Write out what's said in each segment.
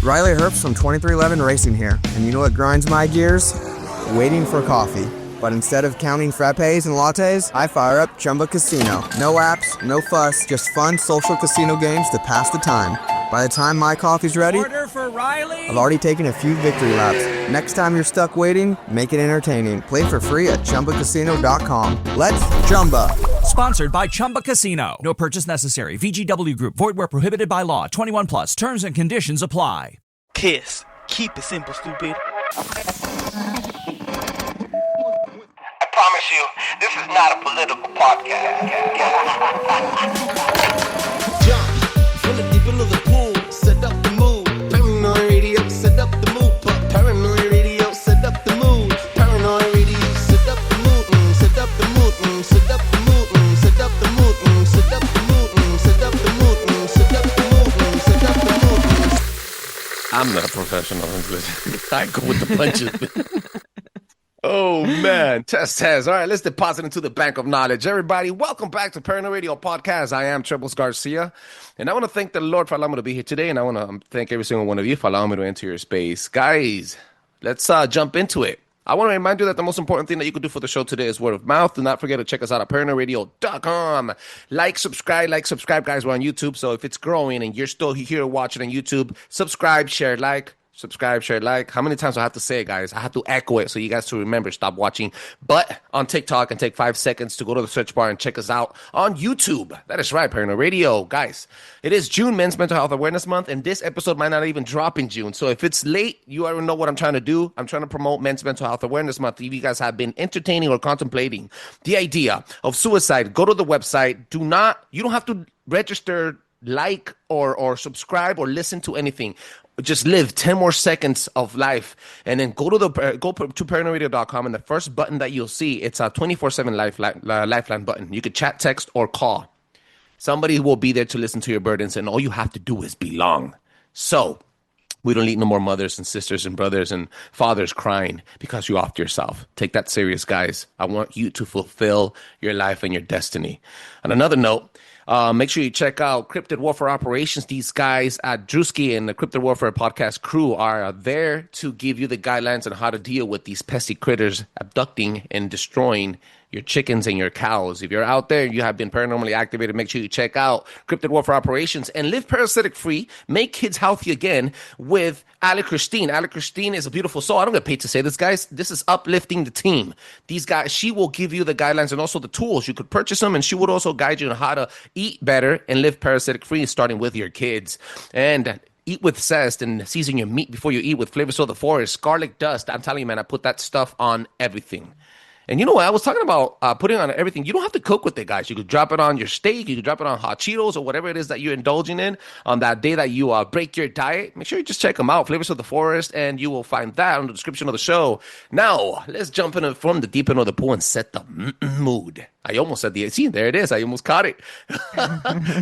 Riley Herbst from 2311 Racing here, and you know what grinds my gears? Waiting for coffee. But instead of counting frappes and lattes, I fire up Chumba Casino. No apps, no fuss, just fun social casino games to pass the time. By the time my coffee's ready, order for Riley. I've already taken a few victory laps. Next time you're stuck waiting, make it entertaining. Play for free at ChumbaCasino.com. Let's Chumba. Sponsored by Chumba Casino. No purchase necessary. VGW Group. Void where prohibited by law. 21 plus. Terms and conditions apply. Kiss. Keep it simple, stupid. I promise you, this is not a political podcast. Jump from the deep end of the pool, set up the mood. Paranoi Radio, set up the mood. Paranoi Radio, set up the mood. Paranoi Radio, set up the mood. Set up the mood. Set up the mood. Set up the mood. Set up the mood. Set up the mood. Set up the mood. Set up the mood. I'm not a professional English. I go with the punches. Oh, man. Test. All right, let's deposit into the bank of knowledge. Everybody, welcome back to Paranoi Radio Podcast. I am Trebles Garcia, and I want to thank the Lord for allowing me to be here today, and I want to thank every single one of you for allowing me to enter your space. Guys, let's jump into it. I want to remind you that the most important thing that you can do for the show today is word of mouth. Do not forget to check us out at ParanoiRadio.com. Like, subscribe, guys. We're on YouTube, so if it's growing and you're still here watching on YouTube, subscribe, share, like. Subscribe, share, like. How many times do I have to say it, guys? I have to echo it so you guys to remember, stop watching. But on TikTok, and take 5 seconds to go to the search bar and check us out on YouTube. That is right, Paranoi Radio. Guys, it is June, Men's Mental Health Awareness Month, and this episode might not even drop in June. So if it's late, you already know what I'm trying to do. I'm trying to promote Men's Mental Health Awareness Month. If you guys have been entertaining or contemplating the idea of suicide, go to the website. You don't have to register, like, or subscribe or listen to anything. Just live 10 more seconds of life, and then go to ParanoiRadio.com, and the first button that you'll see, it's a 24/7 lifeline button. You could chat, text, or call. Somebody will be there to listen to your burdens, and all you have to do is belong. So we don't need no more mothers and sisters and brothers and fathers crying because you offed yourself. Take that serious, guys. I want you to fulfill your life and your destiny. On another note, make sure you check out Cryptid Warfare Operations. These guys at Drewski and the Cryptid Warfare podcast crew are there to give you the guidelines on how to deal with these pesky critters abducting and destroying your chickens and your cows. If you're out there, you have been paranormally activated, make sure you check out Cryptid Warfare Operations and live parasitic free, make kids healthy again with Ale Christine. Ale Christine is a beautiful soul. I don't get paid to say this, guys. This is uplifting the team. These guys, she will give you the guidelines and also the tools. You could purchase them, and she would also guide you on how to eat better and live parasitic free, starting with your kids. And eat with zest and season your meat before you eat with flavors of the forest, garlic dust. I'm telling you, man, I put that stuff on everything. And you know what? I was talking about putting on everything. You don't have to cook with it, guys. You could drop it on your steak. You could drop it on hot Cheetos or whatever it is that you're indulging in on that day that you break your diet. Make sure you just check them out. Flavors of the Forest, and you will find that in the description of the show. Now, let's jump in from the deep end of the pool and set the mood. I almost said see, there it is. I almost caught it.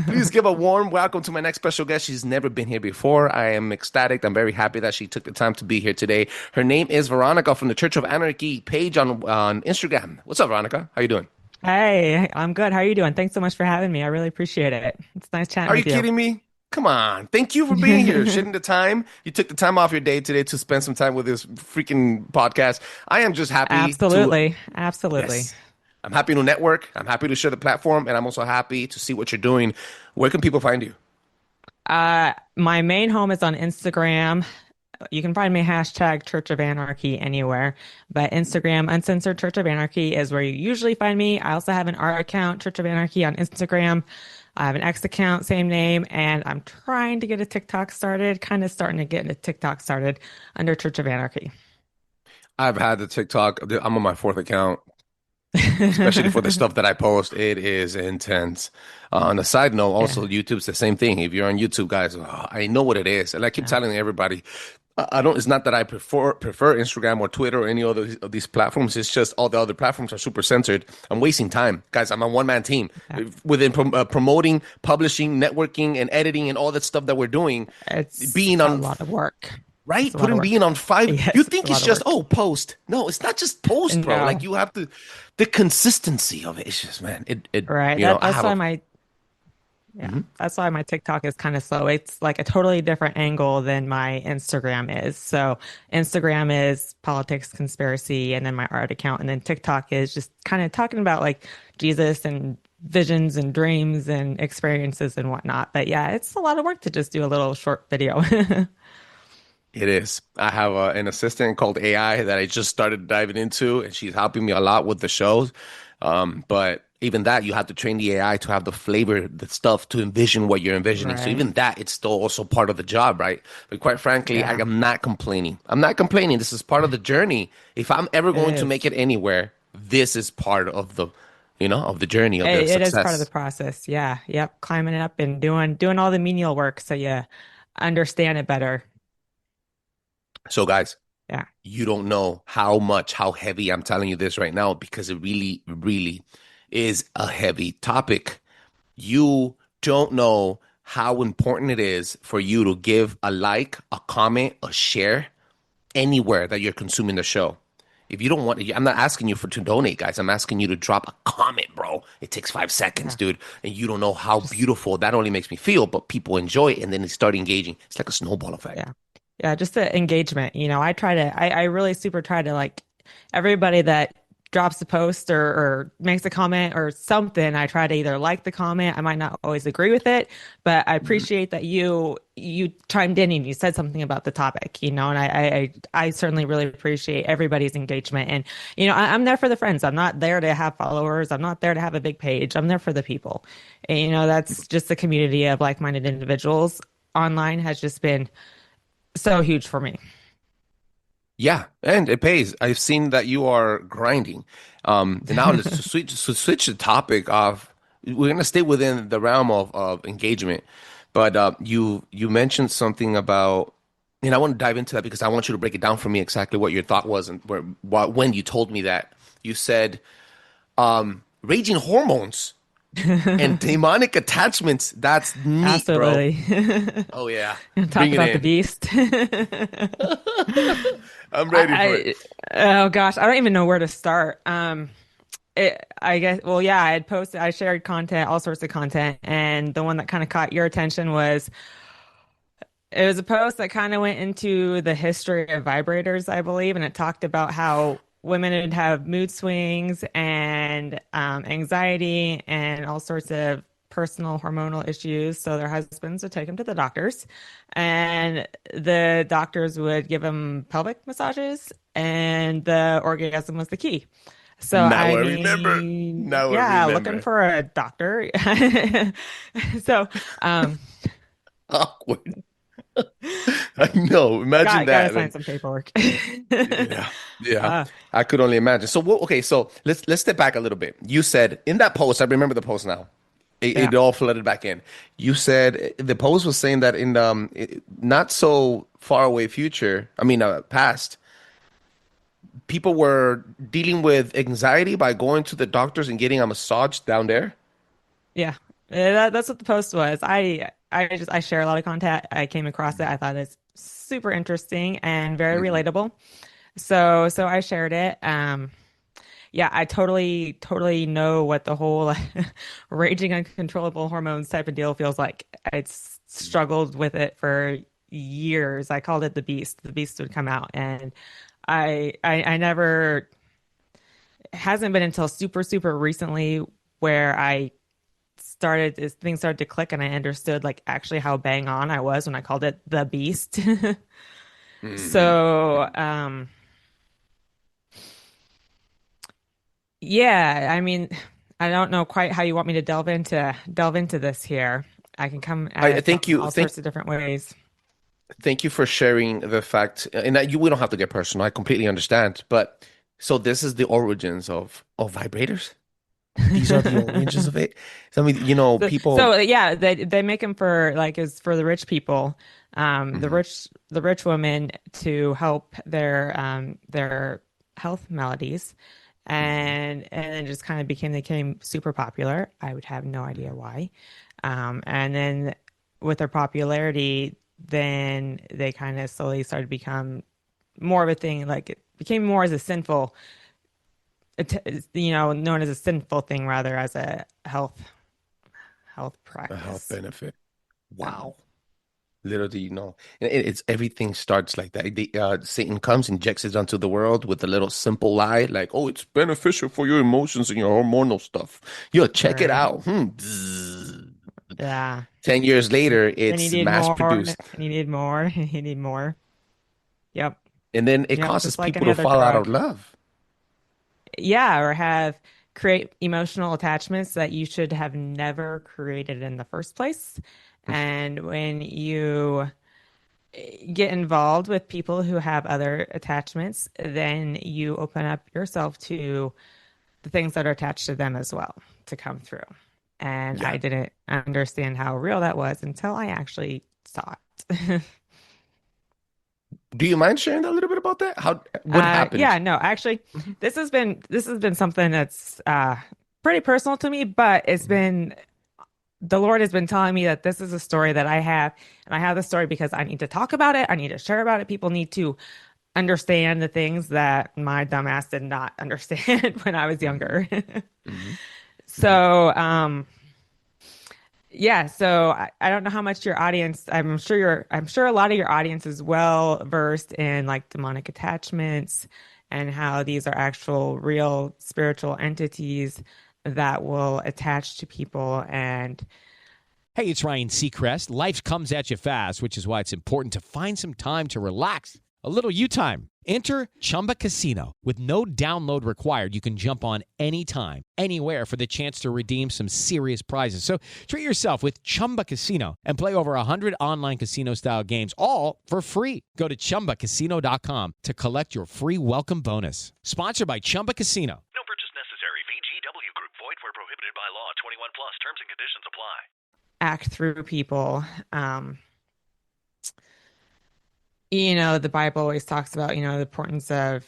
Please give a warm welcome to my next special guest. She's never been here before. I am ecstatic. I'm very happy that she took the time to be here today. Her name is Veronica from the Church of Anarchy page on Instagram. What's up, Veronica? How you doing? Hey, I'm good. How are you doing? Thanks so much for having me. I really appreciate it. It's nice chatting with you. Are you kidding me? Come on. Thank you for being here. Shitting the time. You took the time off your day today to spend some time with this freaking podcast. I am just happy. Absolutely. Yes. I'm happy to network. I'm happy to share the platform. And I'm also happy to see what you're doing. Where can people find you? My main home is on Instagram. You can find me hashtag Church of Anarchy anywhere. But Instagram, Uncensored Church of Anarchy is where you usually find me. I also have an art account, Church of Anarchy on Instagram. I have an X account, same name. And I'm trying to get a TikTok started, kind of starting to get a TikTok started under Church of Anarchy. I've had the TikTok. I'm on my 4th account. Especially for the stuff that I post, it is intense. On a side note, also YouTube's the same thing. If you're on YouTube, guys, I know what it is, and I keep telling everybody, I don't. It's not that I prefer Instagram or Twitter or any other of these platforms. It's just all the other platforms are super censored. I'm wasting time, guys. I'm a one-man team within promoting, publishing, networking, and editing, and all that stuff that we're doing. It's being on a lot of work. Right? Putting being on 5. Yes, you think it's just, post. No, it's not just post, bro. No. Like, you have to, the consistency of it. It's just, man, right. You know, That's why Yeah. That's why my TikTok is kind of slow. It's like a totally different angle than my Instagram is. So Instagram is politics, conspiracy, and then my art account. And then TikTok is just kind of talking about like Jesus and visions and dreams and experiences and whatnot. But yeah, it's a lot of work to just do a little short video. It is. I have an assistant called AI that I just started diving into, and she's helping me a lot with the shows. But even that, you have to train the AI to have the flavor, the stuff to envision what you're envisioning. So Right. even that, it's still also part of the job, right? But quite frankly, I am not complaining. I'm not complaining. This is part of the journey. If I'm ever going to is. make it anywhere, this is part of the, of the journey of the It is part of the success. process. Yeah. Yep. Climbing it up and doing all the menial work so you understand it better. So guys, Yeah. you don't know how heavy I'm telling you this right now, because it really, really is a heavy topic. You don't know how important it is for you to give a like, a comment, a share anywhere that you're consuming the show. If you don't want, I'm not asking you to donate, guys. I'm asking you to drop a comment, bro. It takes 5 seconds, dude. And you don't know how beautiful that only makes me feel, but people enjoy it and then they start engaging. It's like a snowball effect. Yeah. Yeah. Just the engagement. I really super try to like everybody that drops a post or makes a comment or something. I try to either like the comment. I might not always agree with it, but I appreciate that you chimed in and you said something about the topic, and I certainly really appreciate everybody's engagement. And, I'm there for the friends. I'm not there to have followers. I'm not there to have a big page. I'm there for the people. And, that's just the community of like-minded individuals online has just been so huge for me. Yeah, and it pays. I've seen that you are grinding. And now let's switch the topic of. We're gonna stay within the realm of engagement, but you mentioned something about, and I want to dive into that because I want you to break it down for me exactly what your thought was and when you told me that. You said raging hormones and demonic attachments. That's neat, Absolutely. bro. Oh yeah, Talk bring it about the in. beast. I'm ready for it. Oh gosh, I don't even know where to start. I guess, well, yeah, I shared content, all sorts of content, and the one that kind of caught your attention it was a post that kind of went into the history of vibrators, I believe, and it talked about how women would have mood swings and anxiety and all sorts of personal hormonal issues. So their husbands would take them to the doctors, and the doctors would give them pelvic massages, and the orgasm was the key. So Now I I remember. mean, Now I yeah, looking remember. for a doctor. So, Awkward. I know. Imagine gotta that. sign some paperwork. Yeah, yeah. Uh, I could only imagine. So, okay. So let's step back a little bit. You said in that post, I remember the post now. yeah, It all flooded back in. You said the post was saying that in the not so far away future, past, people were dealing with anxiety by going to the doctors and getting a massage down there. yeah. That's what the post was. I share a lot of content. I came across it. I thought it's super interesting and very relatable. So I shared it. Yeah, I totally know what the whole raging uncontrollable hormones type of deal feels like. I struggled with it for years. I called it the beast. The beast would come out, and I never. It hasn't been until super recently where things started to click, and I understood like actually how bang on I was when I called it the beast. So, yeah, I mean, I don't know quite how you want me to delve into this here. I can come at I it from think you all think. sorts of different ways. Thank you for sharing the fact, and that we don't have to get personal. I completely understand. But so this is the origins of vibrators. These are the origins of it. So, people. So yeah, they make them for like is for the rich people, the rich women to help their health maladies, and then just kind of became super popular. I would have no idea why, and then with their popularity, then they kind of slowly started to become more of a thing. Like it became more as a sinful, known as a sinful thing rather as a health A practice. health benefit. Wow. Little do you know. And it's everything starts like that. Satan comes, injects it onto the world with a little simple lie, like, oh, it's beneficial for your emotions and your hormonal stuff. Yo, check it Right. out. Bzzz. Yeah. 10 years later, Then you it's need mass more, produced. and you need more, and you need more. Yep. And then it Yep. causes Just like people any to other fall out of drug. love. Yeah, or create emotional attachments that you should have never created in the first place. And when you get involved with people who have other attachments, then you open up yourself to the things that are attached to them as well to come through. And Yeah. I didn't understand how real that was until I actually saw it. Do you mind sharing a little bit about that? What happened? Yeah, no, actually, this has been something that's pretty personal to me, but it's been the Lord has been telling me that this is a story that I have, and I have the story because I need to talk about it. I need to share about it. People need to understand the things that my dumbass did not understand when I was younger. So, yeah, so I don't know how much your audience, I'm sure a lot of your audience is well versed in like demonic attachments and how these are actual real spiritual entities that will attach to people. And Hey, it's Ryan Seacrest. Life comes at you fast, which is why it's important to find some time to relax. A little you time. Enter Chumba Casino. With no download required, you can jump on anytime, anywhere for the chance to redeem some serious prizes. So treat yourself with Chumba Casino and play over 100 online casino-style games, all for free. Go to ChumbaCasino.com to collect your free welcome bonus. Sponsored by Chumba Casino. No purchase necessary. VGW Group. Void where prohibited by law. 21 plus. Terms and conditions apply. act through people. The Bible always talks about, the importance of,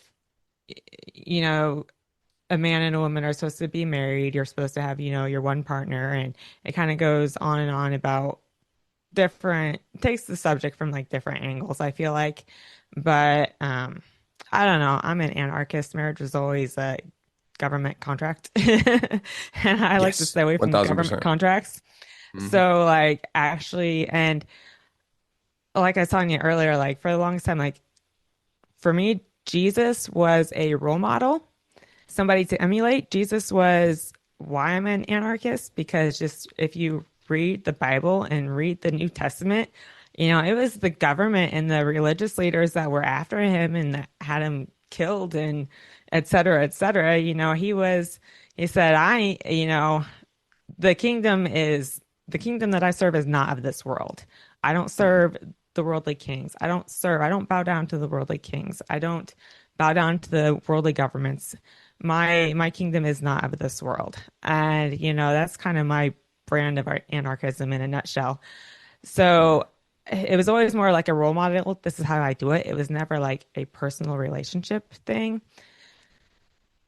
a man and a woman are supposed to be married. You're supposed to have, your one partner. And it kind of goes on and on about takes the subject from like different angles, I feel like. But I don't know. I'm an anarchist. Marriage was always a government contract. And I like to stay away from 1000%. government contracts. So like actually, and like I was telling you earlier, like for the longest time, like for me, Jesus was a role model, somebody to emulate. Jesus was why I'm an anarchist, because just if you read the Bible and read the New Testament, it was the government and the religious leaders that were after him and that had him killed and et cetera, et cetera. He said, the kingdom that I serve is not of this world. I don't serve the worldly kings. I don't bow down to the worldly kings. I don't bow down to the worldly governments. My kingdom is not of this world. And, that's kind of my brand of anarchism in a nutshell. So it was always more like a role model. This is how I do it. It was never like a personal relationship thing.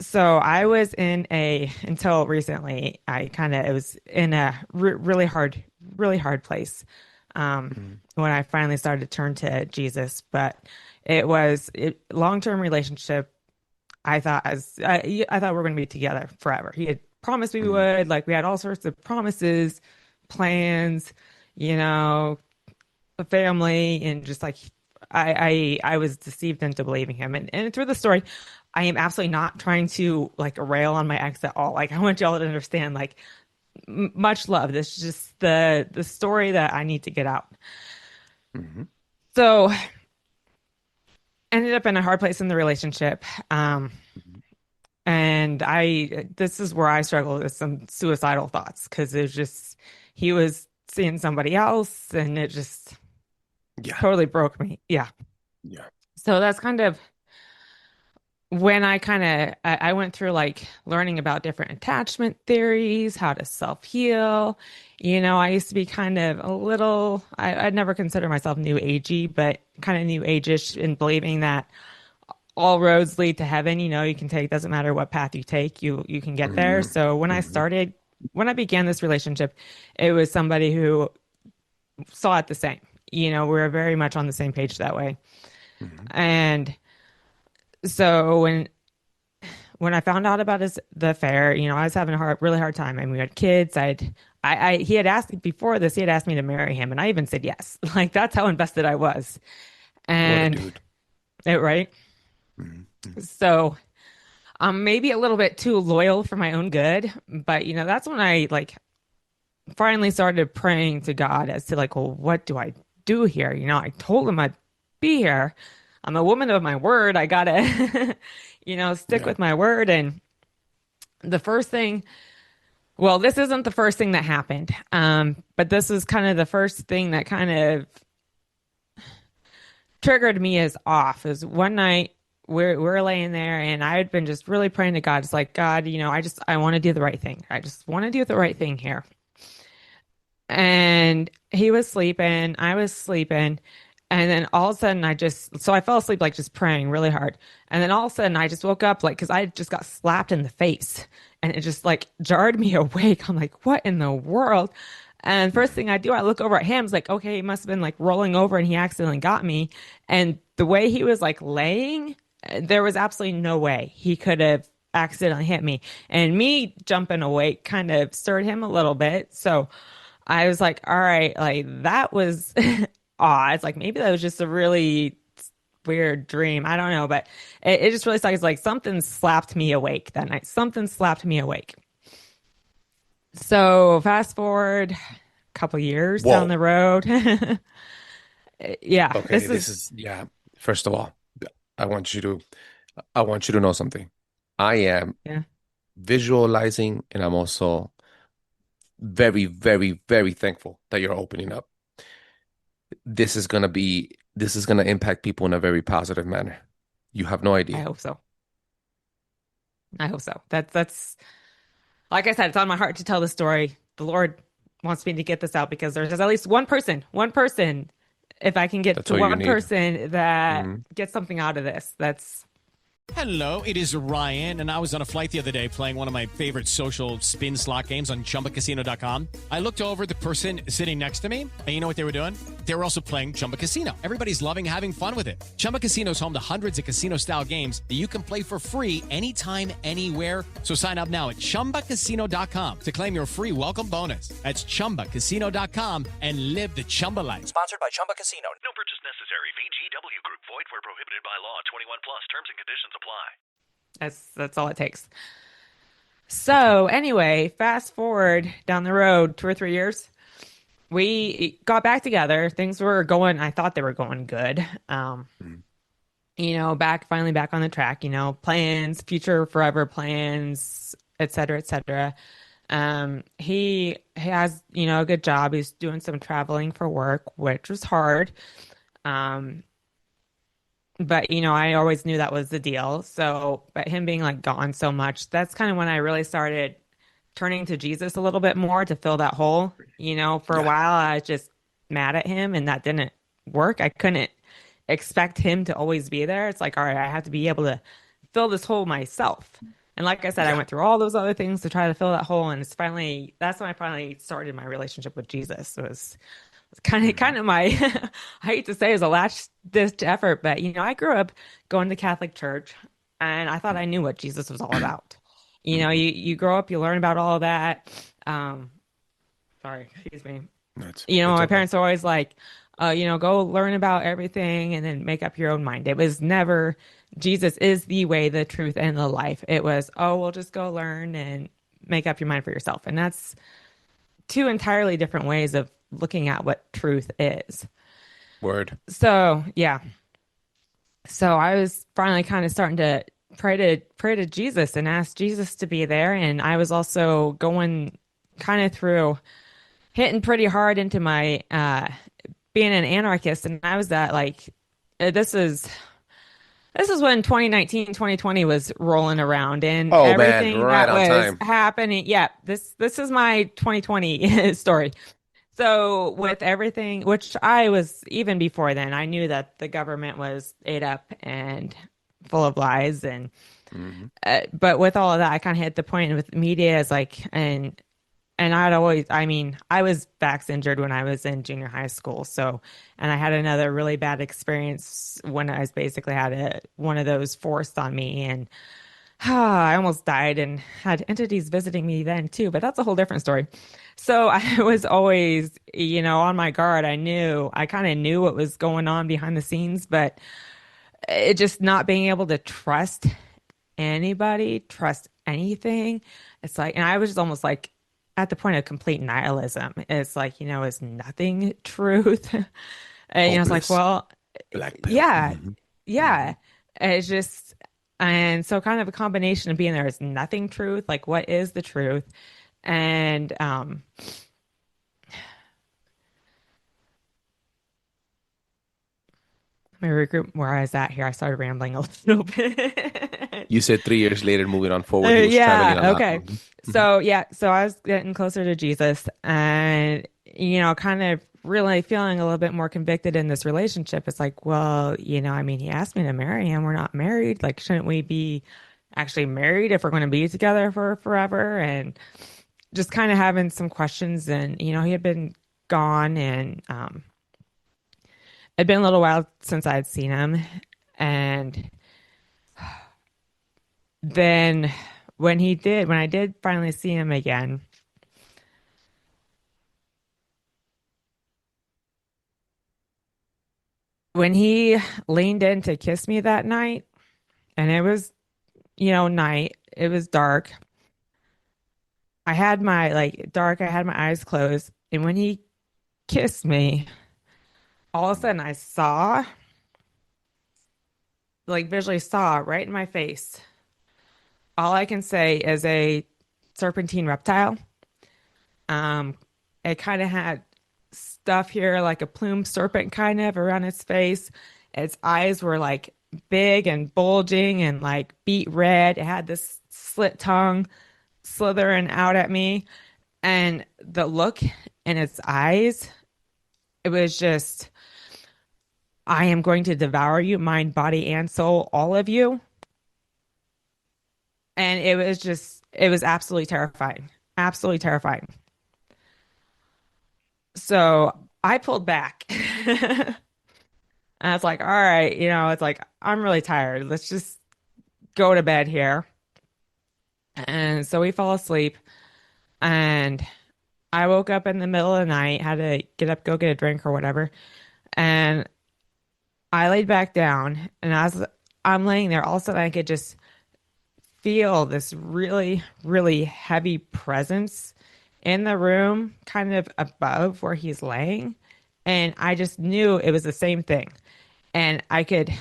So I was until recently, it was in a really hard place when I finally started to turn to Jesus. But it was long-term relationship. I thought we were going to be together forever. He had promised we would. Like we had all sorts of promises, plans, a family, and just like I was deceived into believing him. And through the story, I am absolutely not trying to like rail on my ex at all. Like I want y'all to understand, like much love. This is just the story that I need to get out. So ended up in a hard place in the relationship. And this is where I struggled with some suicidal thoughts, because it was just, he was seeing somebody else and it just totally broke me. Yeah. So that's kind of when I went through like learning about different attachment theories, how to self-heal. I used to be kind of a little, I'd never consider myself new agey, but kind of new age-ish in believing that all roads lead to heaven. You can take, doesn't matter what path you take, you can get there. So when I began this relationship, it was somebody who saw it the same. We were very much on the same page that way. And so when I found out about the affair, I was having a really hard time. I mean, we had kids. He had asked me before this, he had asked me to marry him, and I even said yes. Like, that's how invested I was. And what a dude. right. Mm-hmm. So I'm maybe a little bit too loyal for my own good, but that's when I finally started praying to God as to well, what do I do here? I told him I'd be here. I'm a woman of my word. I gotta, stick with my word. And the first thing, well, this isn't the first thing that happened, but this is kind of the first thing that kind of triggered me as off. Is one night we're laying there, and I had been just really praying to God. It's like, God, I want to do the right thing. I just want to do the right thing here. And he was sleeping, I was sleeping, and then all of a sudden so I fell asleep just praying really hard. And then all of a sudden I just woke up because I just got slapped in the face, and it just jarred me awake. I'm like, what in the world? And first thing I do, I look over at him. It's like, okay, he must have been rolling over and he accidentally got me. And the way he was laying, there was absolutely no way he could have accidentally hit me. And me jumping awake kind of stirred him a little bit. So I was like, all right, that was odd. It's maybe that was just a really weird dream. I don't know, but it just really sucks. It's something slapped me awake that night. Something slapped me awake. So fast forward a couple years down the road. Yeah. Okay, First of all, I want you to know something. I am visualizing, and I'm also very, very, very thankful that you're opening up. This is gonna impact people in a very positive manner. You have no idea. I hope so. That's like I said, it's on my heart to tell the story. The Lord wants me to get this out because there's at least one person, if I can get to one person that gets something out of this, that's... Hello, it is Ryan, and I was on a flight the other day playing one of my favorite social spin slot games on ChumbaCasino.com. I looked over at the person sitting next to me, and you know what they were doing? They were also playing Chumba Casino. Everybody's loving having fun with it. Chumba Casino is home to hundreds of casino-style games that you can play for free anytime, anywhere. So sign up now at ChumbaCasino.com to claim your free welcome bonus. That's ChumbaCasino.com and live the Chumba life. Sponsored by Chumba Casino. No purchase necessary. VGW Group. Void where prohibited by law. 21 plus. Terms and conditions apply. That's all it takes. So anyway, fast forward down the road 2 or 3 years, we got back together. Things were going, I thought they were going good. Finally back on the track, plans, future forever plans, et cetera, et cetera. He has, a good job. He's doing some traveling for work, which was hard. But, I always knew that was the deal. So, but him being gone so much, that's kind of when I really started turning to Jesus a little bit more to fill that hole. For a while, I was just mad at him, and that didn't work. I couldn't expect him to always be there. It's all right, I have to be able to fill this hole myself. And like I said, I went through all those other things to try to fill that hole. And that's when I finally started my relationship with Jesus. It was kind of my, I hate to say, is a last-ditch effort, but I grew up going to Catholic church, and I thought I knew what Jesus was all about. You grow up, you learn about all of that. Sorry, excuse me. My parents are always go learn about everything and then make up your own mind. It was never Jesus is the way, the truth, and the life. It was, we'll just go learn and make up your mind for yourself. And that's two entirely different ways of looking at what truth is. Word. So, yeah. So I was finally kind of starting to pray to Jesus and ask Jesus to be there. And I was also going kind of hitting pretty hard into my being an anarchist. And I was this is when 2019, 2020 was rolling around, and everything that was happening. Yeah, this is my 2020 story. So with everything, which I was, even before then, I knew that the government was ate up and full of lies. And, but with all of that, I kind of hit the point with media as and I was vax injured when I was in junior high school. So, and I had another really bad experience when I was basically had one of those forced on me. And I almost died and had entities visiting me then too, but that's a whole different story. So I was always, on my guard. I kind of knew what was going on behind the scenes, but it just not being able to trust anybody, trust anything. It's like, and I was just almost like at the point of complete nihilism. It's like, is nothing truth? And it's like, Hopeless. well, Black pill. yeah, Mhm. yeah. It's just, and so kind of a combination of being there is nothing truth. Like, what is the truth? And let me regroup where I was at here. I started rambling a little bit. You said 3 years later, moving on forward, he was traveling a Yeah, lot. okay. So I was getting closer to Jesus and, kind of really feeling a little bit more convicted in this relationship. It's like, well, I mean, he asked me to marry him. We're not married. Like, shouldn't we be actually married if we're going to be together for forever? And just kind of having some questions. And, he had been gone and it'd been a little while since I'd seen him. And then when I did finally see him again, when he leaned in to kiss me that night, and it was, night, it was dark. I had my I had my eyes closed. And when he kissed me, all of a sudden I saw, visually saw right in my face. All I can say is a serpentine reptile. It kind of had stuff here, like a plumed serpent kind of around its face. Its eyes were like big and bulging and like beet red. It had this slit tongue slithering out at me. And the look in its eyes, it was just, I am going to devour you, mind, body, and soul, all of you. And it was absolutely terrifying. Absolutely terrifying. So I pulled back. And I was like, all right, it's like, I'm really tired. Let's just go to bed here. And so we fell asleep. And I woke up in the middle of the night, had to get up, go get a drink or whatever. And I laid back down. And as I'm laying there, all of a sudden I could just feel this really, really heavy presence in the room, kind of above where he's laying. And I just knew it was the same thing. And I couldn't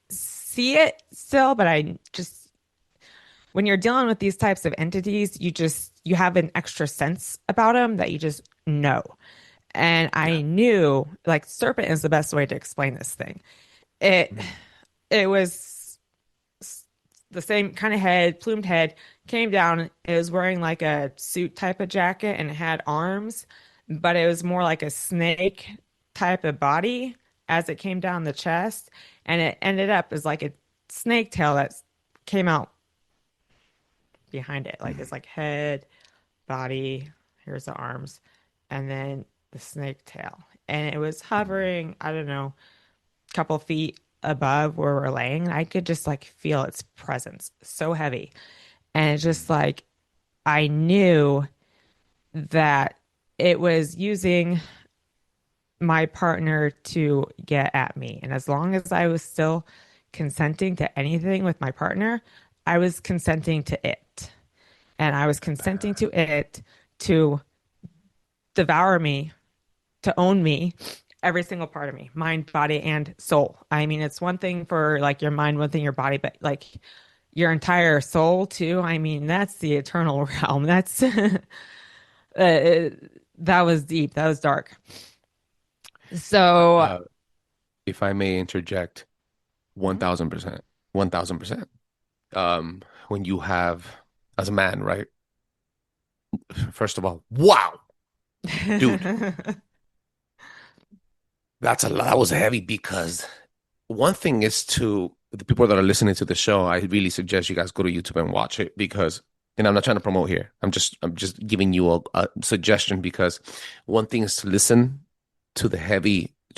see it still, but when you're dealing with these types of entities, you have an extra sense about them that you just know. And I knew, like, serpent is the best way to explain this thing. It was the same kind of head, plumed head, came down. It was wearing like a suit type of jacket and it had arms, but it was more like a snake type of body as it came down the chest. And it ended up as like a snake tail that came out behind it. Like it's like head, body, here's the arms, and then the snake tail. And it was hovering, I don't know, a couple feet above where we're laying. I could just like feel its presence so heavy. And it's just like, I knew that it was using my partner to get at me. And as long as I was still consenting to anything with my partner, I was consenting to it. And I was consenting to it to devour me, to own me, every single part of me, mind, body, and soul. I mean, it's one thing for like your mind, one thing your body, but like your entire soul too. I mean, that's the eternal realm. That's that was deep. That was dark. So, if I may interject, 1,000%, 1,000%. When you have, as a man, right? First of all, wow, dude, that's a lot. That was heavy because one thing is to the people that are listening to the show. I really suggest you guys go to YouTube and watch it because, and I'm not trying to promote here. I'm just giving you a suggestion because one thing is to listen to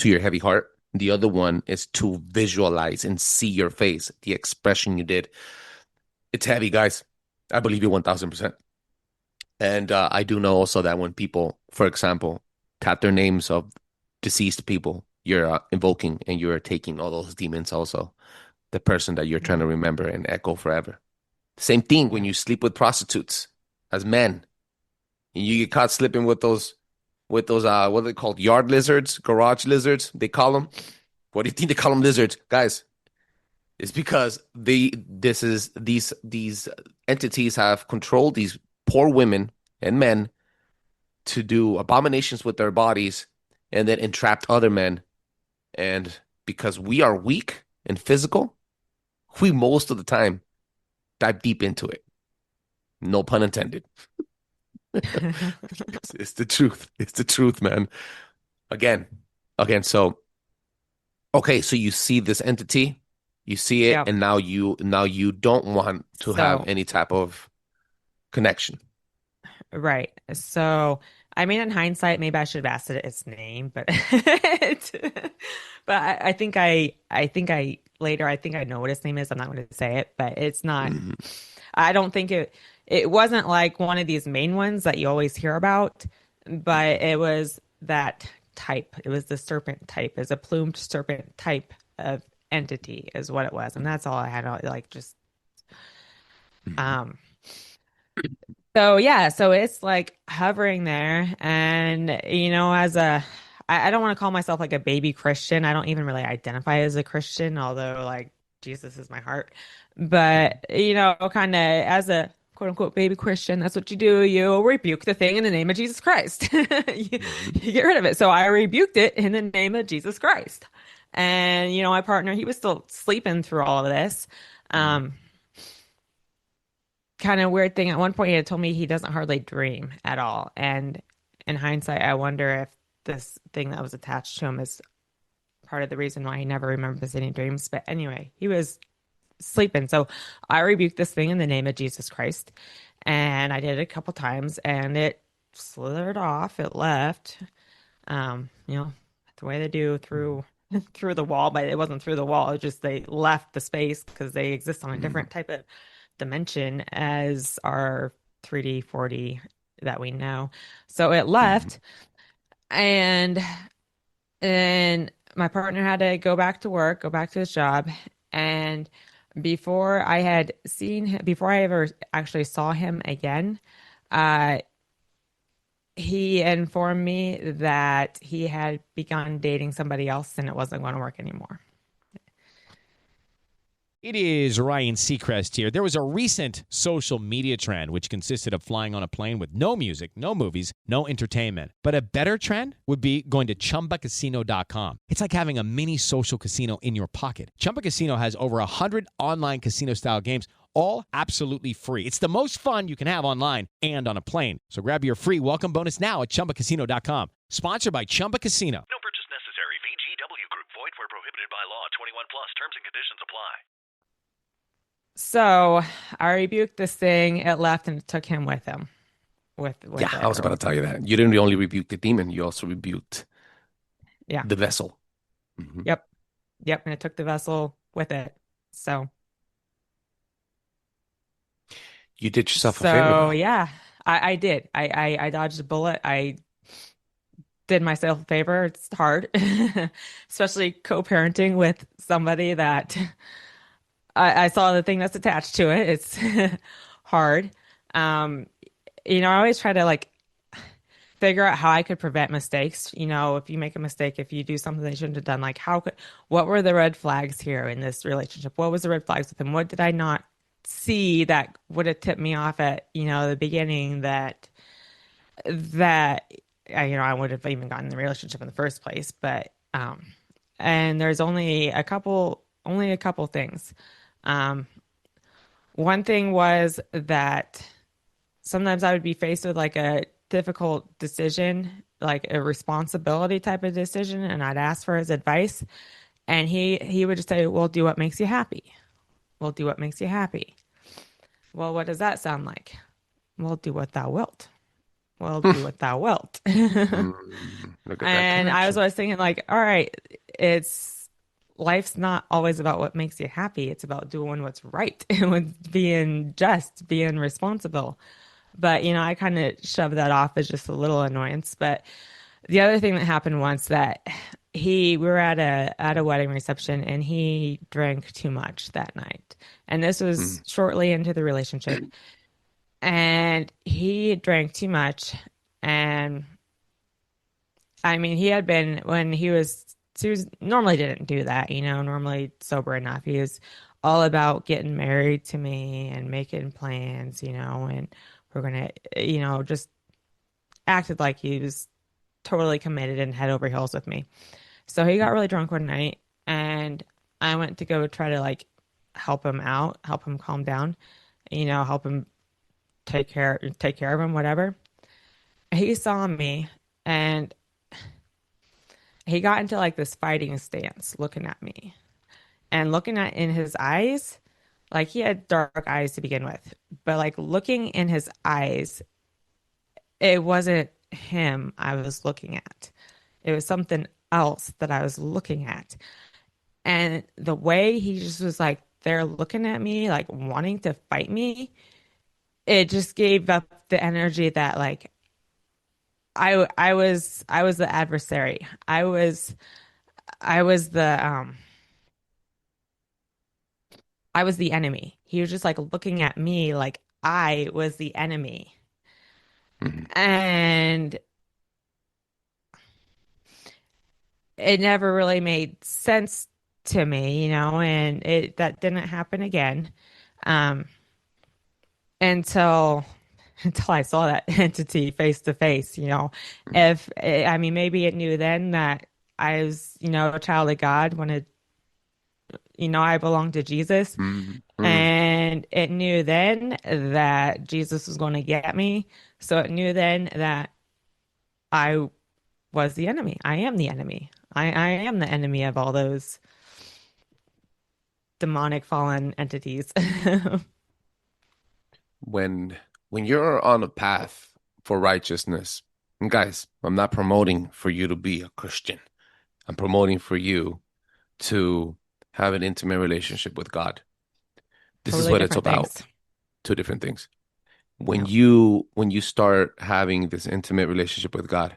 your heavy heart, The other one is to visualize and see your face, the expression you did. It's heavy, guys. I believe you 1000%. And I do know also that when people, for example, tap their names of deceased people, you're invoking and you're taking all those demons also, the person that you're trying to remember and echo forever. Same thing when you sleep with prostitutes as men. And you get caught sleeping with those what are they called? Yard lizards, garage lizards, they call them. What do you think they call them lizards? Guys, it's because these entities have controlled these poor women and men to do abominations with their bodies and then entrapped other men. And because we are weak and physical, we most of the time dive deep into it. No pun intended. It's the truth. It's the truth, man. Again. So, okay. So you see this entity, you see it, and now you don't want to have any type of connection. Right. So, I mean, in hindsight, maybe I should have asked it its name, but but I think I know what its name is. I'm not going to say it, but it's not. Mm-hmm. I don't think it wasn't like one of these main ones that you always hear about, but it was that type. It was the serpent type. It's a plumed serpent type of entity is what it was. And that's all I had, like, just, so yeah, so it's like hovering there. And, you know, I don't want to call myself like a baby Christian. I don't even really identify as a Christian, although like Jesus is my heart. But, you know, kind of as a quote unquote baby Christian, that's what you do. You rebuke the thing in the name of Jesus Christ. you get rid of it. So I rebuked it in the name of Jesus Christ. And, you know, my partner, he was still sleeping through all of this. Kind of weird thing. At one point, he had told me he doesn't hardly dream at all. And in hindsight, I wonder if this thing that was attached to him is part of the reason why he never remembers any dreams. But anyway, he was sleeping. So I rebuked this thing in the name of Jesus Christ. And I did it a couple times and it slithered off. It left, you know, the way they do through the wall, but it wasn't through the wall. It just, they left the space because they exist on a different type of dimension as our 3D, 4D that we know. So it left and my partner had to go back to work, go back to his job. And before I had seen him, before I ever actually saw him again, he informed me that he had begun dating somebody else and it wasn't going to work anymore. It is Ryan Seacrest here. There was a recent social media trend which consisted of flying on a plane with no music, no movies, no entertainment. But a better trend would be going to ChumbaCasino.com. It's like having a mini social casino in your pocket. Chumba Casino has over 100 online casino-style games, all absolutely free. It's the most fun you can have online and on a plane. So grab your free welcome bonus now at ChumbaCasino.com. Sponsored by Chumba Casino. No purchase necessary. VGW Group. Void where prohibited by law. 21 plus. Terms and conditions apply. So I rebuked this thing. It left and took him with him. I was about to tell you that. You didn't only rebuke the demon. You also rebuked the vessel. Mm-hmm. Yep. And it took the vessel with it. So you did yourself a favor. So yeah, I did. I dodged a bullet. I did myself a favor. It's hard, especially co-parenting with somebody that I saw the thing that's attached to it. It's hard. You know, I always try to like figure out how I could prevent mistakes. You know, if you make a mistake, if you do something that you shouldn't have done, like what were the red flags here in this relationship? What was the red flags with him? What did I not see that would have tipped me off at, you know, the beginning that you know, I would have even gotten in the relationship in the first place. But, and there's only a couple things. One thing was that sometimes I would be faced with like a difficult decision, like a responsibility type of decision, and I'd ask for his advice, and he would just say, "Well, do what makes you happy. Well, do what makes you happy." Well, what does that sound like? Well, do what thou wilt. well, do what thou wilt. Look at that And I was connection. always thinking, like, all right, life's not always about what makes you happy. It's about doing what's right and with being just, being responsible. But, I kind of shoved that off as just a little annoyance. But the other thing that happened once that we were at a wedding reception and he drank too much that night. And this was shortly into the relationship. And he drank too much. And I mean, he had been, when he was normally didn't do that, normally sober enough. He was all about getting married to me and making plans, and we're going to, just acted like he was totally committed and head over heels with me. So he got really drunk one night and I went to go try to like help him out, help him calm down, help him take care of him, whatever. He saw me and he got into like this fighting stance looking at me and looking at in his eyes, like he had dark eyes to begin with, but like looking in his eyes, it wasn't him I was looking at. It was something else that I was looking at. And the way he just was like there looking at me, like wanting to fight me, it just gave up the energy that like I was the adversary. I was the enemy. He was just like looking at me like I was the enemy. And it never really made sense to me, and that didn't happen again. Until I saw that entity face to face, I mean, maybe it knew then that I was, a child of God, wanted, I belonged to Jesus. And it knew then that Jesus was going to get me. So it knew then that I was the enemy. I am the enemy. I am the enemy of all those demonic fallen entities. When you're on a path for righteousness, and guys, I'm not promoting for you to be a Christian. I'm promoting for you to have an intimate relationship with God. This is what it's about. Things. Two different things. When you start having this intimate relationship with God,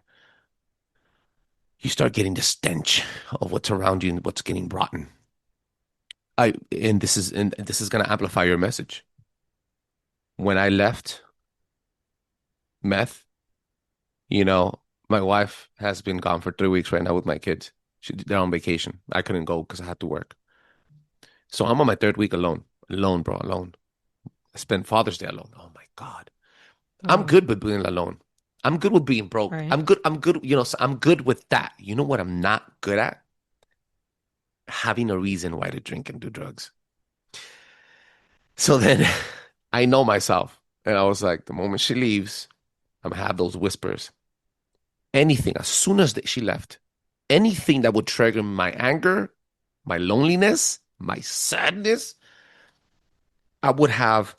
you start getting the stench of what's around you and what's getting rotten. And this is going to amplify your message. When I left meth, my wife has been gone for 3 weeks right now with my kids. They're on vacation. I couldn't go because I had to work. So I'm on my third week alone, bro, alone. I spent Father's Day alone. Oh my God. I'm good with being alone. I'm good with being broke. Right. I'm good. So I'm good with that. You know what I'm not good at? Having a reason why to drink and do drugs. So then I know myself. And I was like, the moment she leaves, I'm going to have those whispers. Anything, as soon as she left, anything that would trigger my anger, my loneliness, my sadness, I would have,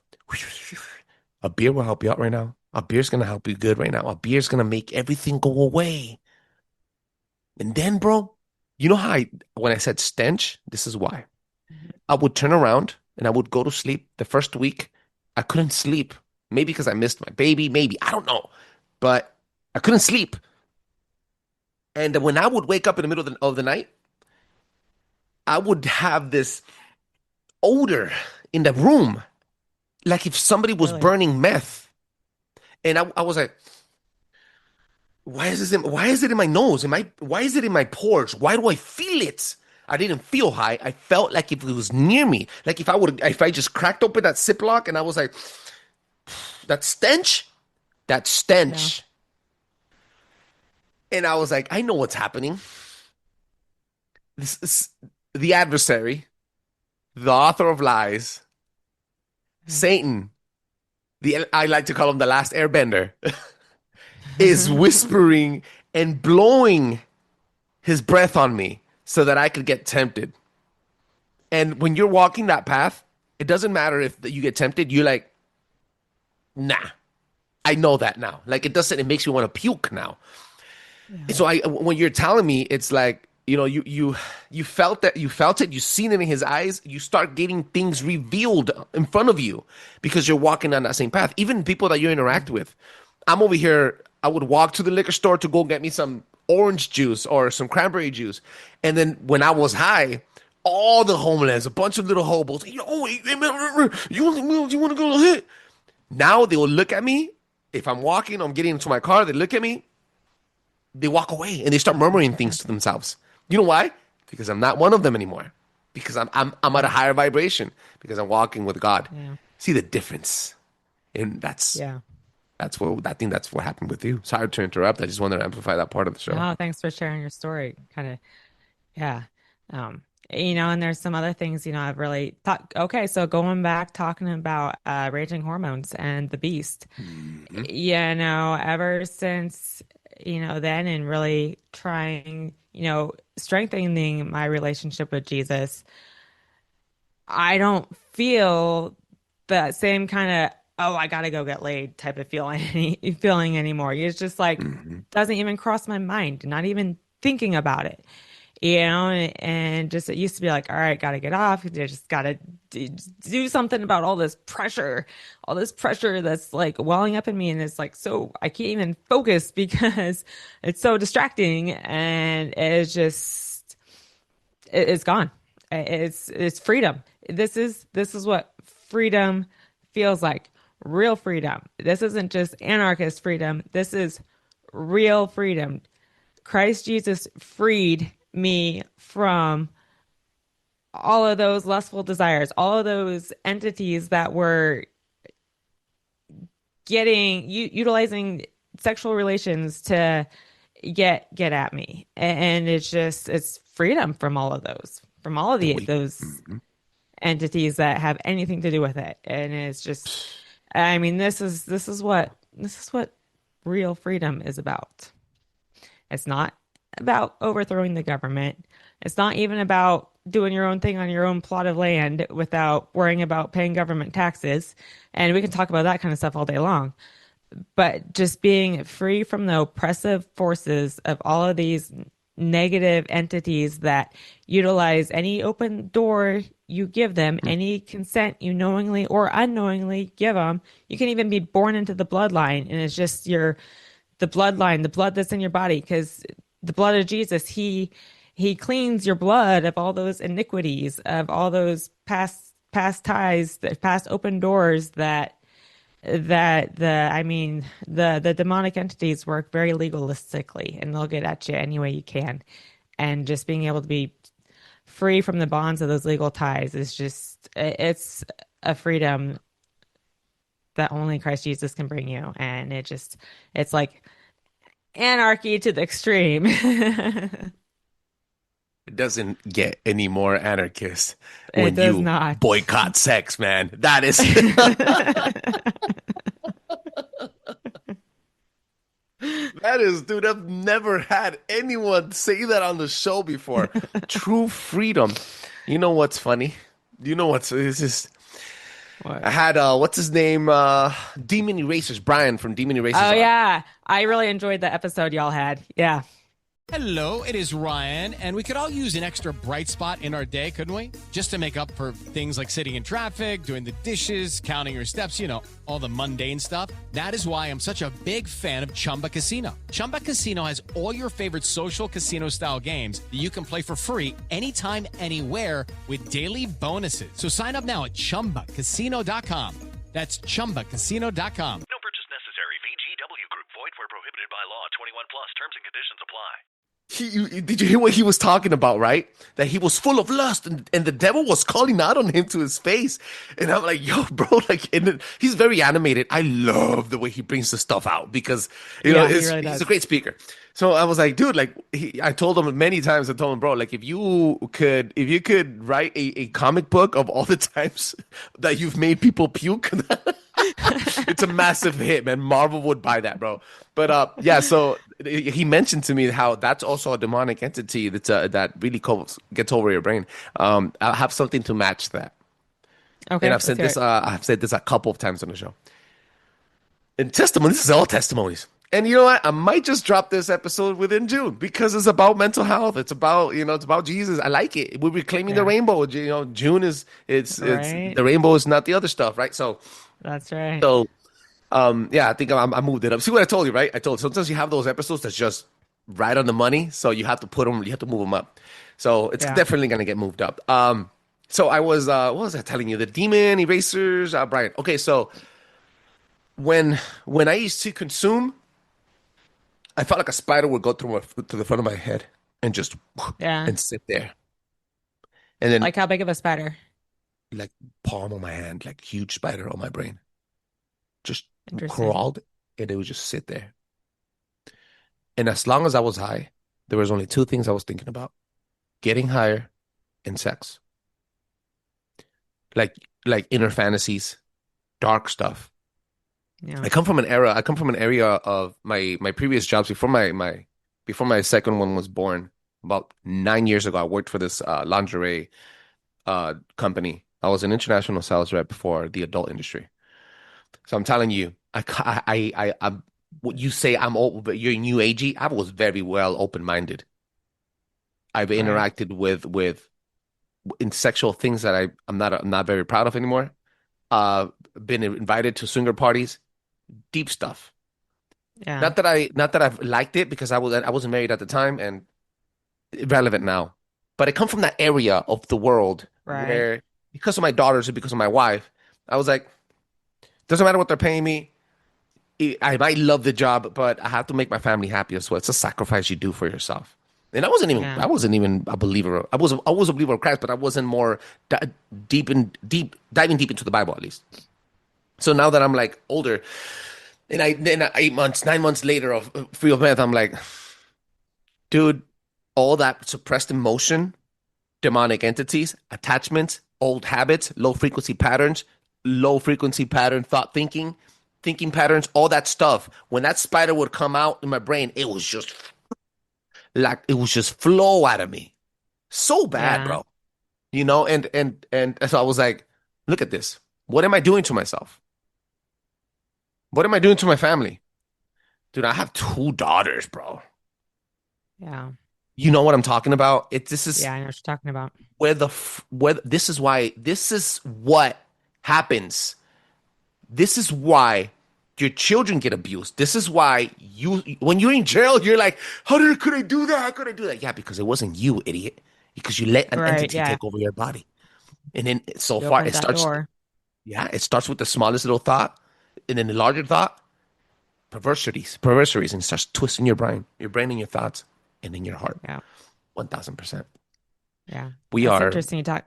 a beer will help you out right now. A beer's going to help you good right now. A beer's going to make everything go away. And then, bro, you know how when I said stench, this is why. I would turn around and I would go to sleep. The first week, I couldn't sleep. Maybe because I missed my baby. Maybe. I don't know. But I couldn't sleep. And when I would wake up in the middle of the night, I would have this odor in the room. Like if somebody was burning meth. And I was like, why is it in my nose? Why is it in my pores? Why do I feel it? I didn't feel high. I felt like if it was near me. Like if I just cracked open that Ziploc and I was like, that stench. Yeah. And I was like, I know what's happening. This is the adversary, the author of lies, Satan, I like to call him the last airbender, is whispering and blowing his breath on me so that I could get tempted. And when you're walking that path, it doesn't matter if you get tempted. You're like, nah, I know that now. Like, it makes me want to puke now. Yeah. So when you're telling me, it's like, you felt that, you felt it, you seen it in his eyes, you start getting things revealed in front of you because you're walking on that same path. Even people that you interact with. I'm over here, I would walk to the liquor store to go get me some orange juice or some cranberry juice. And then when I was high, all the homeless, a bunch of little hobos, you want to go hit? Now they will look at me. If I'm walking, I'm getting into my car, they look at me, they walk away and they start murmuring things to themselves. You know why? Because I'm not one of them anymore. Because I'm at a higher vibration. Because I'm walking with God. Yeah. See the difference, and that's what I think. That's what happened with you. Sorry to interrupt. I just wanted to amplify that part of the show. No, thanks for sharing your story. Kind of, yeah. And there's some other things. I've really thought. Okay, so going back, talking about raging hormones and the beast. Mm-hmm. Ever since then, and really trying. Strengthening my relationship with Jesus, I don't feel that same kind of, I got to go get laid type of feeling anymore. It's just like, doesn't even cross my mind, not even thinking about it, and just, it used to be like, all right, got to get off. You just got to do something about all this pressure that's like welling up in me. And it's like, so I can't even focus because it's so distracting, and it's just, it's gone. It's freedom. This is what freedom feels like. Real freedom. This isn't just anarchist freedom. This is real freedom. Christ Jesus freed me from all of those lustful desires, all of those entities that were utilizing sexual relations to get at me. And it's freedom from all of those, those entities that have anything to do with it. And it's just, this is what real freedom is about. It's not about overthrowing the government. It's not even about doing your own thing on your own plot of land without worrying about paying government taxes. And we can talk about that kind of stuff all day long. But just being free from the oppressive forces of all of these negative entities that utilize any open door you give them, any consent you knowingly or unknowingly give them. You can even be born into the bloodline, and it's just the bloodline, the blood that's in your body, because the blood of Jesus, he cleans your blood of all those iniquities, of all those past ties, past open doors that the demonic entities work very legalistically, and they'll get at you any way you can. And just being able to be free from the bonds of those legal ties is just, it's a freedom that only Christ Jesus can bring you. And it's like anarchy to the extreme. It doesn't get any more anarchist when you not boycott sex, man. That is that is, dude, I've never had anyone say that on the show before. True freedom. You know what's funny? It's just what? I had what's his name? Demon Erasers, Brian from Demon Erasers. Oh yeah. I really enjoyed the episode y'all had. Yeah. Hello, it is Ryan, and we could all use an extra bright spot in our day, couldn't we? Just to make up for things like sitting in traffic, doing the dishes, counting your steps, all the mundane stuff. That is why I'm such a big fan of Chumba Casino. Chumba Casino has all your favorite social casino-style games that you can play for free anytime, anywhere with daily bonuses. So sign up now at ChumbaCasino.com. That's ChumbaCasino.com. No purchase necessary. VGW Group. Void where prohibited by law. 21 plus. Terms and conditions apply. Did you hear what he was talking about, right? That he was full of lust, and the devil was calling out on him to his face. And I'm like, yo, bro, he's very animated. I love the way he brings the stuff out because, he's a great speaker. So I was like, dude, I told him many times, bro, if you could write a comic book of all the times that you've made people puke, it's a massive hit, man. Marvel would buy that, bro. But yeah, so he mentioned to me how that's also a demonic entity that really gets over your brain. I'll have something to match that. Okay. And I've said this a couple of times on the show. And testimonies, this is all testimonies. And you know what? I might just drop this episode within June because it's about mental health. It's about, it's about Jesus. I like it. We're reclaiming the rainbow. June it's Right. the rainbow is not the other stuff, right? So That's right. so yeah, I think I moved it up. See what I told you, right? I told you, sometimes you have those episodes that's just right on the money, so you have to move them up. So it's definitely gonna get moved up. So I was what was I telling you? The demon erasers, Brian. Okay, so when I used to consume, I felt like a spider would go to the front of my head and just and sit there. And then Like how big of a spider? like palm of my hand, like huge spider on my brain. Just Interesting. crawled and it would just sit there. And as long as I was high, there was only two things I was thinking about: getting higher and sex. Like inner fantasies, dark stuff. Yeah. I come from an area of my previous jobs before my second one was born. About 9 years ago, I worked for this lingerie company. I was an international sales rep for the adult industry. So I'm telling you, I'm what you say I'm old, but you're new agey. I was very well open-minded. I've interacted with in sexual things that I'm not very proud of anymore. Been invited to swinger parties, deep stuff. Yeah. Not that I've liked it because I wasn't married at the time and irrelevant now. But I come from that area of the world where, because of my daughters and because of my wife, I was like, doesn't matter what they're paying me. I might love the job, but I have to make my family happy as well. It's a sacrifice you do for yourself. And I wasn't even a believer. I was a believer of Christ, but I wasn't more diving deep into the Bible, at least. So now that I'm like older, and 9 months later of free of meth, I'm like, dude, all that suppressed emotion, demonic entities, attachments, old habits, low frequency pattern thought thinking patterns, all that stuff. When that spider would come out in my brain, it was just flow out of me. So bad, bro. And so I was like, look at this. What am I doing to myself? What am I doing to my family? Dude, I have 2 daughters, bro. Yeah. You know what I'm talking about? I know what you're talking about. This is what happens. This is why your children get abused. This is why when you're in jail, you're like, could I do that? How could I do that? Yeah, because it wasn't you, idiot. Because you let an entity take over your body. And then it starts. Yeah, it starts with the smallest little thought, and then the larger thought, perversities, and it starts twisting your brain and your thoughts, and then your heart. Yeah, 1000%. Yeah, That's interesting to talk.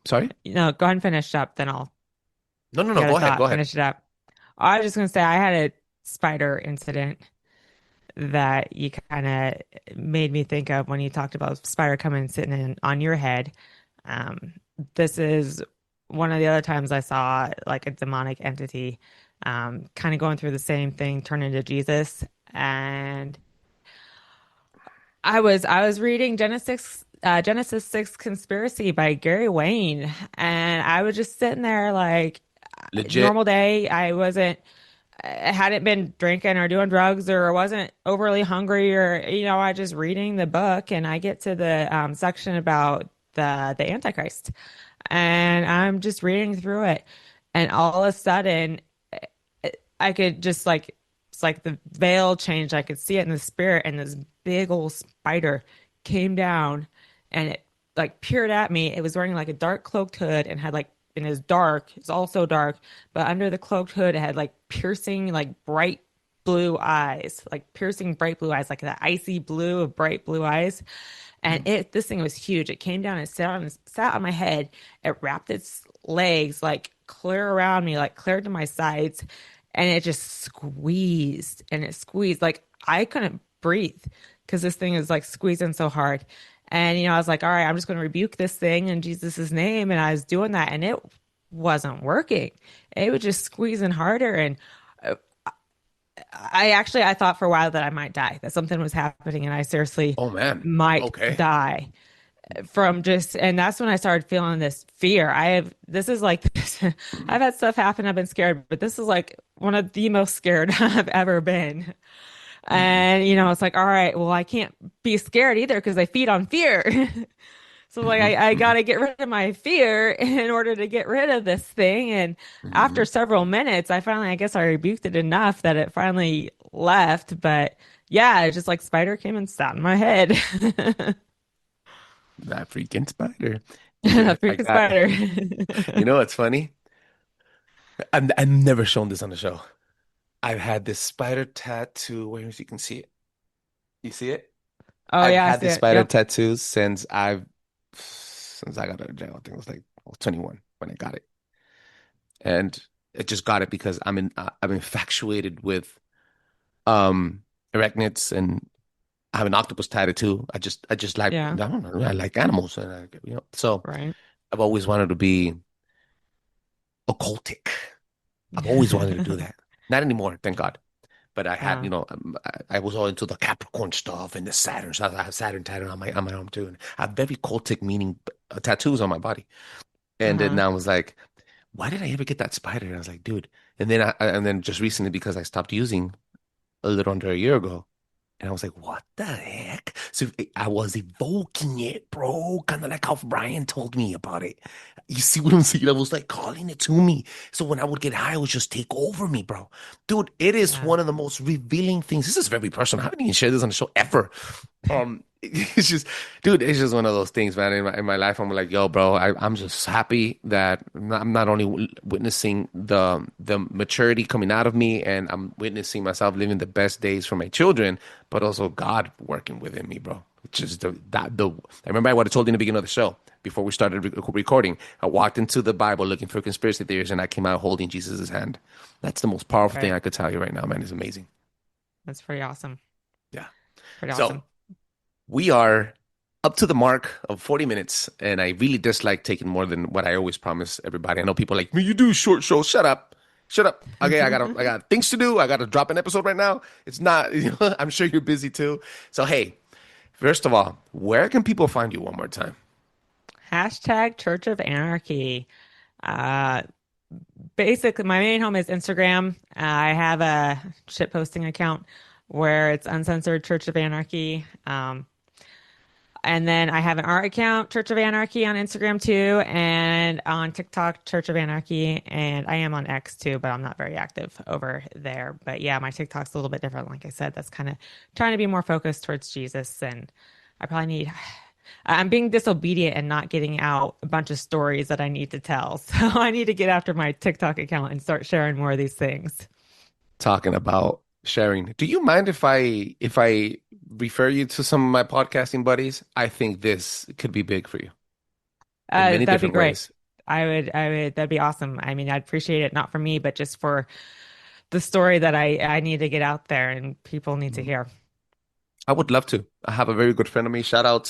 Sorry. No, go ahead and finish up. Then I'll. No. Go ahead. Finish it up. I was just gonna say I had a spider incident that you kind of made me think of when you talked about spider coming and sitting on your head. This is one of the other times I saw like a demonic entity kind of going through the same thing, turning to Jesus. And I was reading Genesis 6 Conspiracy by Gary Wayne, and I was just sitting there like legit normal day. I hadn't been drinking or doing drugs or wasn't overly hungry or, I just reading the book, and I get to the section about the Antichrist, and I'm just reading through it, and all of a sudden I could just it's like the veil changed. I could see it in the spirit, and this big old spider came down and it like peered at me. It was wearing like a dark cloaked hood and had and it's dark. It's also dark, but under the cloaked hood, it had like piercing, like bright blue eyes, like that icy blue of bright blue eyes. And this thing was huge. It came down and sat on my head. It wrapped its legs like clear around me, like clear to my sides. And it just squeezed and it squeezed. Like I couldn't breathe because this thing is like squeezing so hard. And, I was like, all right, I'm just going to rebuke this thing in Jesus' name. And I was doing that and it wasn't working. It was just squeezing harder. And I thought for a while that I might die, that something was happening and I seriously might die. from just, and that's when I started feeling this fear. I've had stuff happen. I've been scared, but this is like one of the most scared I've ever been. And, it's like, all right, well, I can't be scared either because I feed on fear. So like I got to get rid of my fear in order to get rid of this thing. And after several minutes, I guess I rebuked it enough that it finally left. But yeah, it's just like spider came and sat in my head. That freaking spider. That freaking spider. You know what's funny? I've never shown this on the show. I've had this spider tattoo. Where you can see it. You see it? Oh, I've yeah, I had see this it. spider Yep. tattoo since I got out of jail. I think it was like 21 when I got it. And I just got it because I'm infatuated with arachnids, and I have an octopus tattoo. I just like, Yeah. I don't know, I like animals, and so Right. I've always wanted to be occultic. I've always wanted to do that. Not anymore, thank God. But I had, I was all into the Capricorn stuff and the Saturn. So I have Saturn tattoo on my arm too. And I have very cultic meaning tattoos on my body. And then I was like, why did I ever get that spider? And I was like, dude. And then just recently, because I stopped using a little under a year ago, and I was like, what the heck? So I was evoking it, bro. Kind of like how Brian told me about it. You see what I'm saying? I was like calling it to me. So when I would get high, it would just take over me, bro. Dude, it is one of the most revealing things. This is very personal. I haven't even shared this on the show ever. It's just, dude, it's just one of those things, man. In my life, I'm like, yo, bro, I'm just happy that I'm not only witnessing the maturity coming out of me, and I'm witnessing myself living the best days for my children, but also God working within me, bro. Which is I remember what I told you in the beginning of the show before we started recording. I walked into the Bible looking for conspiracy theories, and I came out holding Jesus' hand. That's the most powerful thing I could tell you right now, man. It's amazing. That's pretty awesome. Yeah. Pretty awesome. We are up to the mark of 40 minutes, and I really dislike taking more than what I always promise everybody. I know people are like, you do short shows. Shut up. Okay, I got things to do. I got to drop an episode right now. It's not, I'm sure you're busy too. So, hey, first of all, where can people find you one more time? Hashtag Church of Anarchy. Basically, my main home is Instagram. I have a shit posting account where it's uncensored Church of Anarchy. And then I have an art account, Church of Anarchy, on Instagram too, and on TikTok, Church of Anarchy, and I am on X too, but I'm not very active over there. But yeah, my TikTok's a little bit different. Like I said, that's kind of trying to be more focused towards Jesus, and I'm being disobedient and not getting out a bunch of stories that I need to tell. So I need to get after my TikTok account and start sharing more of these things. Talking about sharing, do you mind if I refer you to some of my podcasting buddies? I think this could be big for you. That'd be great. Ways. I would, that'd be awesome. I mean, I'd appreciate it, not for me, but just for the story that I need to get out there and people need to hear. I would love to. I have a very good friend of me. Shout out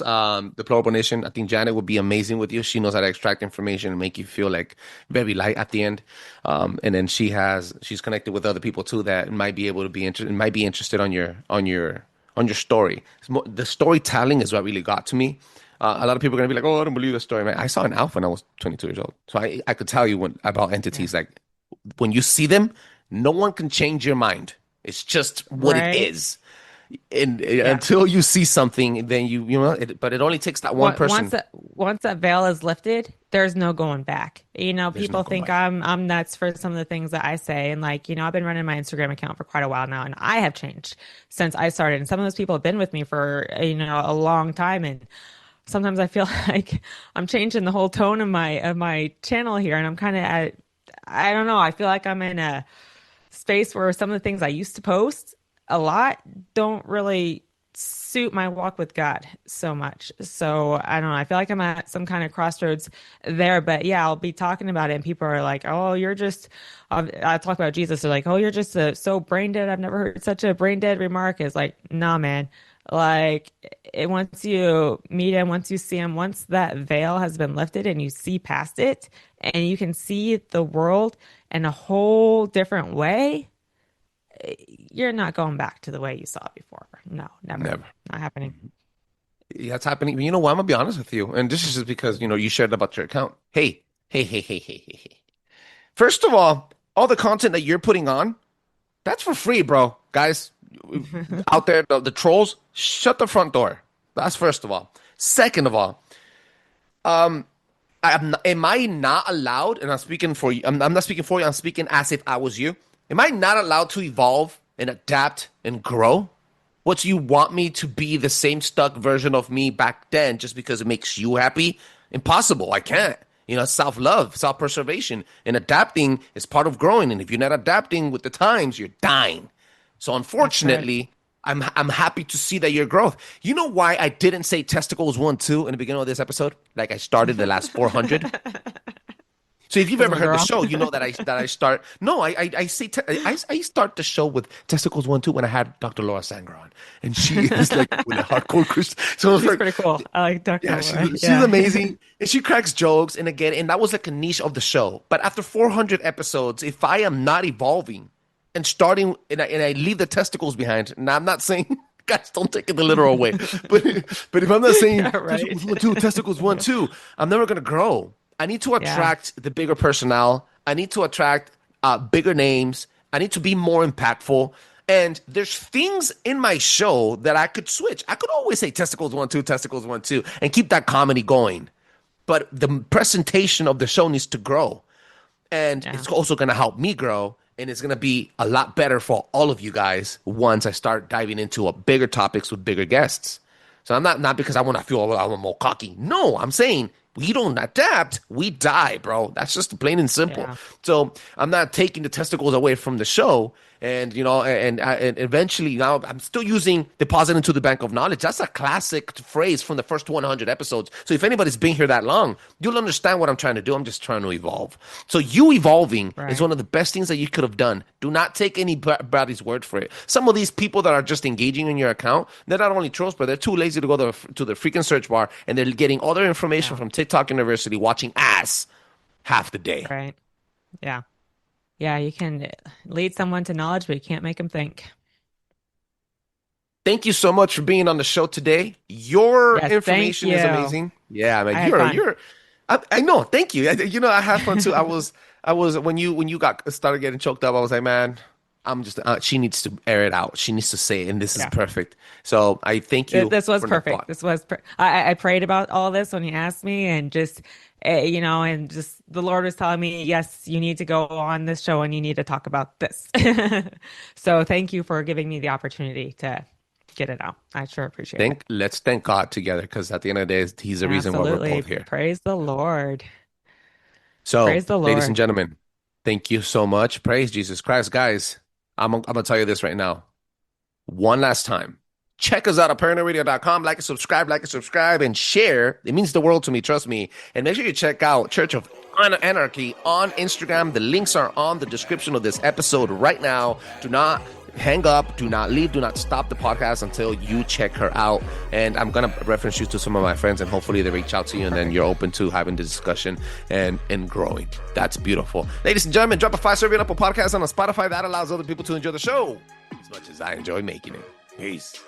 the Plural Nation. I think Janet would be amazing with you. She knows how to extract information and make you feel like very light at the end. And then she's connected with other people too that might be able to be interested on your story. The storytelling is what really got to me. A lot of people are gonna be like, "Oh, I don't believe the story." Man, I saw an alpha when I was 22 years old, so I could tell you about entities. Like when you see them, no one can change your mind. It's just what it is. And until you see something, then but it only takes that one person. Once that veil is lifted, there's no going back. People think I'm nuts for some of the things that I say. And I've been running my Instagram account for quite a while now, and I have changed since I started. And some of those people have been with me for, a long time. And sometimes I feel like I'm changing the whole tone of my channel here. And I'm kind of I don't know. I feel like I'm in a space where some of the things I used to post a lot don't really suit my walk with God so much. So I don't know. I feel like I'm at some kind of crossroads there, but yeah, I'll be talking about it and people are like, "Oh, you're just," I talk about Jesus. They're like, "Oh, you're just so brain dead. I've never heard such a brain dead remark." It's like, nah, man. Once you meet him, once you see him, once that veil has been lifted and you see past it and you can see the world in a whole different way, you're not going back to the way you saw it before. No, never. Not happening. That's happening. You know what? I'm gonna be honest with you, and this is just because you shared about your account. Hey. First of all the content that you're putting on, that's for free, bro. Guys out there, the trolls, shut the front door. That's first of all. Second of all, am I not allowed? And I'm speaking for you. I'm not speaking for you. I'm speaking as if I was you. Am I not allowed to evolve and adapt and grow? What, you want me to be the same stuck version of me back then just because it makes you happy? Impossible. I can't. Self-love, self-preservation, and adapting is part of growing. And if you're not adapting with the times, you're dying. So unfortunately, right. I'm happy to see that your growth. You know why I didn't say testicles 1, 2 in the beginning of this episode? Like I started the last 400. So if you've ever heard the show, you know that I start. No, I start the show with testicles 1, 2 when I had Dr. Laura Sanger on, and she is like with a hardcore Christian. So she's pretty cool. I like Dr. Laura. She's amazing, and she cracks jokes. And that was like a niche of the show. But after 400 episodes, if I am not evolving and starting, and I leave the testicles behind, and I'm not saying. Guys, don't take it the literal way, but if I'm not saying testicles 1, 2, I'm never gonna grow. I need to attract the bigger personnel. I need to attract bigger names. I need to be more impactful. And there's things in my show that I could switch. I could always say testicles 1, 2, testicles 1, 2, and keep that comedy going. But the presentation of the show needs to grow. And it's also going to help me grow. And it's going to be a lot better for all of you guys once I start diving into bigger topics with bigger guests. So I'm not because I want to feel I'm more cocky. No, I'm saying we don't adapt, we die, bro. That's just plain and simple. Yeah. So I'm not taking the testicles away from the show. And, and eventually now I'm still using deposit into the bank of knowledge. That's a classic phrase from the first 100 episodes. So if anybody's been here that long, you'll understand what I'm trying to do. I'm just trying to evolve. So you evolving is one of the best things that you could have done. Do not take anybody's word for it. Some of these people that are just engaging in your account, they're not only trolls, but they're too lazy to go to the freaking search bar, and they're getting all their information from TikTok University, watching ass half the day. Right. Yeah. Yeah, you can lead someone to knowledge, but you can't make them think. Thank you so much for being on the show today. Your information is amazing. Yeah, man, I know. Thank you. I had fun too. I was when you started getting choked up, I was like, man, I'm just she needs to air it out. She needs to say it, and this is perfect. So I thank you. This was perfect. I prayed about all this when you asked me, and just and just the Lord was telling me, yes, you need to go on this show and you need to talk about this. So thank you for giving me the opportunity to get it out. I sure appreciate it. Let's thank God together, because at the end of the day, He's the reason why we're both here. Praise the Lord. So, praise the Lord. Ladies and gentlemen, thank you so much. Praise Jesus Christ. Guys, I'm going to tell you this right now. One last time. Check us out at ParanoidRadio.com. Like and subscribe, and share. It means the world to me, trust me. And make sure you check out Church of Anarchy on Instagram. The links are on the description of this episode right now. Do not hang up. Do not leave. Do not stop the podcast until you check her out. And I'm going to reference you to some of my friends, and hopefully they reach out to you, and then you're open to having the discussion and growing. That's beautiful. Ladies and gentlemen, drop a 5-star review on Apple Podcasts on Spotify. That allows other people to enjoy the show as much as I enjoy making it. Peace.